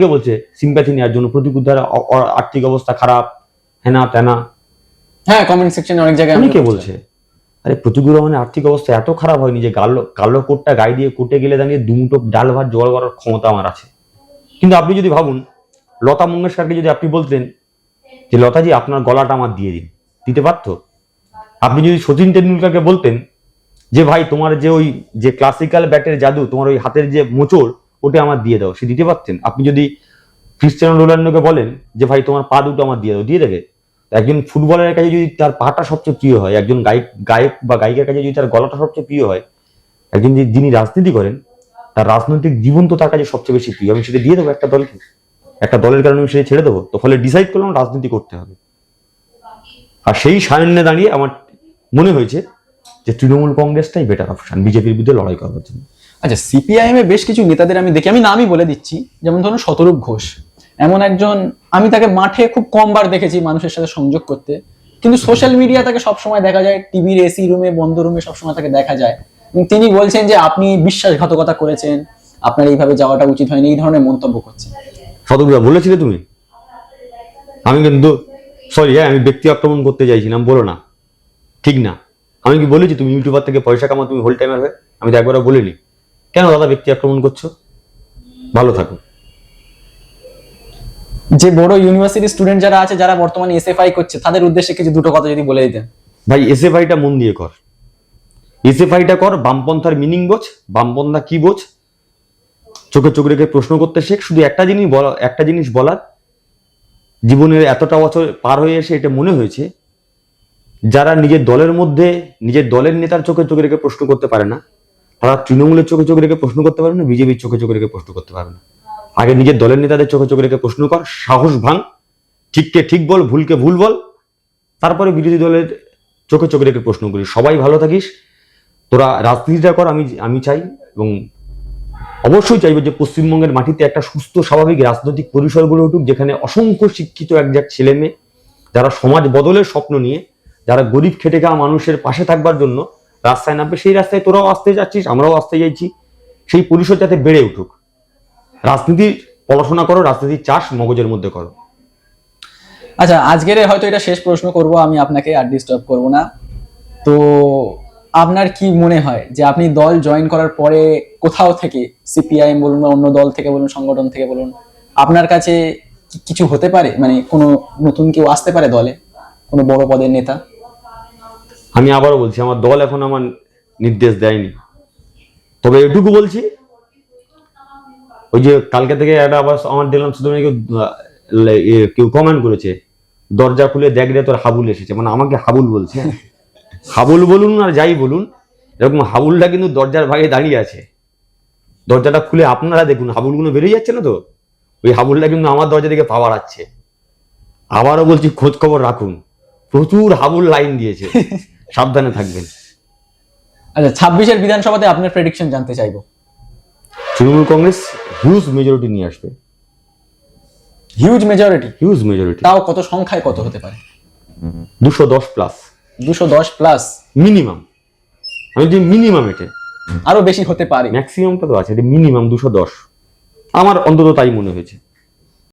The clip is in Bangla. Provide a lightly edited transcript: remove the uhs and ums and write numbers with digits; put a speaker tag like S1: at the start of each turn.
S1: কে বলছে সিম্প্যাথি নেওয়ার জন্য, প্রতিকূল দ্বারা আর্থিক অবস্থা খারাপ, হেনা তেনা।
S2: হ্যাঁ, কমেন্ট সেকশনে অনেক জায়গায়
S1: কে বলছে আরে প্রতিকূল মানে আর্থিক অবস্থা এত খারাপ হয়নি যে কালো কোটটা গায়ে দিয়ে কোর্টে গেলে দাঁড়িয়ে দুমুটো ডাল ভাত জোগাড় করার ক্ষমতা আমার আছে। কিন্তু আপনি যদি ভাবুন, লতা মঙ্গেশকরকে যদি আপনি বলতেন যে লতাজি আপনার গলাটা আমার দিয়ে দিন, দিতে পারত? আপনি যদি সচিন টেন্ডুলকারকে বলতেন যে ভাই তোমার যে ওই যে ক্লাসিক্যাল ব্যাটের জাদু, তোমার ওই হাতের যে মোচড়, ওটা আমার দিয়ে দাও, সে দিতে পারতেন? আপনি যদি ক্রিস্টিয়ানো রোনাল্ডোকে বলেন যে ভাই তোমার পা দুটো আমার দিয়ে দাও, দিয়ে দেবে? একজন ফুটবলারের কাছে যদি তার পাটা সবচেয়ে প্রিয় হয়, একজন গায়ক বা গায়িকার কাছে যদি তার গলাটা সবচেয়ে প্রিয় হয়, একজন যিনি রাজনীতি করেন তার রাজনৈতিক জীবন তো তার কাছে সবচেয়ে বেশি প্রিয়, আমি সেটা দিয়ে দেবো একটা দলকে? একটা দলের কারণে আমি সেটা ছেড়ে দেবো? তো ফলে ডিসাইড করলাম রাজনীতি করতে হবে। আর সেই সারণ্যে দাঁড়িয়ে আমার মনে হয়েছে যে তৃণমূল কংগ্রেসটাই বেটার অপশন বিজেপির বিরুদ্ধে লড়াই করার জন্য।
S2: আচ্ছা, সিপিআইএম এর বেশ কিছু নেতাদের আমি দেখি, আমি নামই বলে দিচ্ছি, যেমন ধরুন শতরূপ ঘোষ, এমন একজন, আমি তাকে মাঠে খুব কমবার দেখেছি মানুষের সাথে সংযোগ করতে, কিন্তু সোশ্যাল মিডিয়া তাকে সবসময় দেখা যায়, টিভির এসি রুমে বন্ধ রুমে সবসময় তাকে দেখা যায়, এবং তিনি বলছেন যে আপনি বিশ্বাসঘাতকতা করেছেন, আপনার এইভাবে যাওয়াটা উচিত হয়নি, এই ধরনের মন্তব্য করছেন।
S1: শতরূপদা বলেছিলে তুমি? আমি কিন্তু সরি, আমি ব্যক্তি আক্রমণ করতে চাইছিলাম, বলো না, ঠিক না। আমি কি বলেছি তুমি ইউটিউবার থেকে পয়সা কামাও, তুমি হোল টাইমার হয়ে? আমি তো একবারও বলিনি। কেন দাদা ব্যক্তি আক্রমণ করছো? ভালো থাকো।
S2: যে বড় ইউনিভার্সিটি স্টুডেন্ট যারা আছে, যারা বর্তমানে এসএফআই করছে, তাদের উদ্দেশ্যে কিছু দুটো কথা যদি বলে দিতেন।
S1: ভাই এসএফআইটা মন দিয়ে কর, এসএফআইটা কর, বামপন্থার মিনিং বোঝ, বামপন্থা কি বোঝ, চোখে চোখ রেখে প্রশ্ন করতে শেখ। শুধু একটা জিনিস বলার, জীবনের এতটা বছর পার হয়ে এসে এটা মনে হয়েছে, যারা নিজের দলের মধ্যে নিজের দলের নেতার চোখে চোখে রেখে প্রশ্ন করতে পারে না, তারা তৃণমূলের চোখে চোখে রেখে প্রশ্ন করতে পারবে না, বিজেপির চোখে চোখে রেখে প্রশ্ন করতে পারবে না। আগে নিজের দলের নেতাদের চোখে চোখে রেখে প্রশ্ন কর, সাহস ভাঙ, ঠিককে ঠিক বল, ভুলকে ভুল বল, তারপরে বিরোধী দলের চোখে চোখে রেখে প্রশ্ন করি। সবাই ভালো থাকিস, তোরা রাজনীতিটা কর। আমি চাই এবং অবশ্যই চাইবো যে পশ্চিমবঙ্গের মাটিতে একটা সুস্থ স্বাভাবিক রাজনৈতিক পরিসর গড়ে উঠুক, যেখানে অসংখ্য শিক্ষিত একজাক ছেলে মেয়ে, যারা সমাজ বদলের স্বপ্ন নিয়ে, যারা গরিব খেটে খাওয়া মানুষের পাশে থাকবার জন্য রাস্তায় নামবে। সেই রাস্তায় তোরাও আসতে যাচ্ছিস, আমরাও আসতে যাচ্ছি। সেই পরিসর যাতে বেড়ে উঠুক। রাজনীতি পড়াশোনা করো, রাজনীতির চাষ মগজের মধ্যে করো।
S2: আচ্ছা, আজকের হয়তো এটা শেষ প্রশ্ন করব, আমি আপনাকে আর ডিস্টার্ব করব না। তো আপনার কি মনে হয় যে আপনি দল জয়েন করার পরে কোথাও থেকে, সিপিআইএম বলুন বা অন্য দল থেকে বলুন, সংগঠন থেকে বলুন, আপনার কাছে কিছু হতে পারে, মানে কোনো নতুন কেউ আসতে পারে দলে, কোনো বড় পদের নেতা?
S1: আমি আবারও বলছি, আমার দল এখন আমার নির্দেশ দেয়নি, তবে এটুকু বলছি, ওই যে কালকে থেকে একটা আবার আমার দেখলাম শুধু কেউ কমেন্ট করেছে, দরজা খুলে দেখ রে তোর হাবুল এসেছে, মানে আমাকে হাবুল বলছে। হাবুল বলুন আর যাই বলুন, এরকম হাবুলটা কিন্তু দরজার ভাগে দাঁড়িয়ে আছে। দরজাটা খুলে আপনারা দেখুন, হাবুলগুলো বেরিয়ে যাচ্ছে না তো, ওই হাবুলটা কিন্তু আমার দরজা থেকে পাওয়ার আছে। আবারও বলছি, খোঁজ খবর রাখুন, প্রচুর হাবুল লাইন দিয়েছে, সাবধানে থাকবেন।
S2: আচ্ছা, 26-এর বিধানসভাতে আপনার প্রেডিকশন জানতে চাইবো।
S1: তৃণমূল কংগ্রেস হিউজ মেজরিটি নিয়ে আসবে।
S2: Huge majority?
S1: Huge majority.
S2: তাও কত সংখ্যায় কত হতে পারে?
S1: 210 প্লাস।
S2: 210 প্লাস
S1: মিনিমাম, আমি যে মিনিমাম, এটা
S2: আরো বেশি হতে পারে,
S1: ম্যাক্সিমামটা তো আছে, এটা মিনিমাম 210, আমার অন্তত তাই মনে হয়েছে।